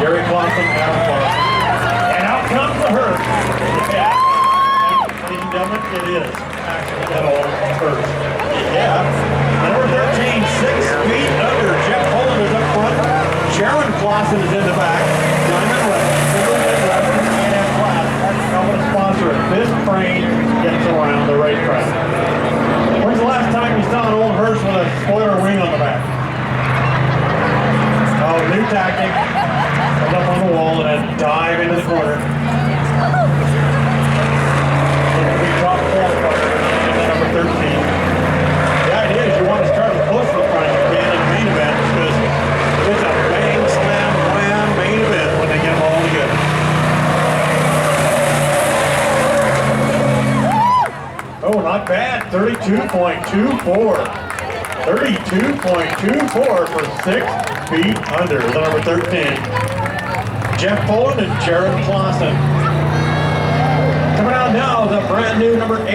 Breaks-Gerryn Clausen, Adam Clausen. And out comes the hurt. Yeah. Ladies and gentlemen, it is actually that old first. Yeah. Number 13, 6 feet under. Jeff Holland is up front. Gerryn Clausen is in the back. Diamond Red, Silver Red Reference, and Class. That's helping sponsor it. This train gets around the racetrack. When's the last time you saw an old hearse with a spoiler wing on the back? Oh, new tactic. Comes up on the wall and then dive into the corner. We drop four partner in the number 13. The idea is you want to start as close to the front as you can in the main event because it's a bang, slam, wham main event when they get them all together. Oh, not bad. 32.24. 32.24 for 6 feet under. The number 13. Jeff Holland and Gerryn Clausen. Coming out now, the brand new number 8.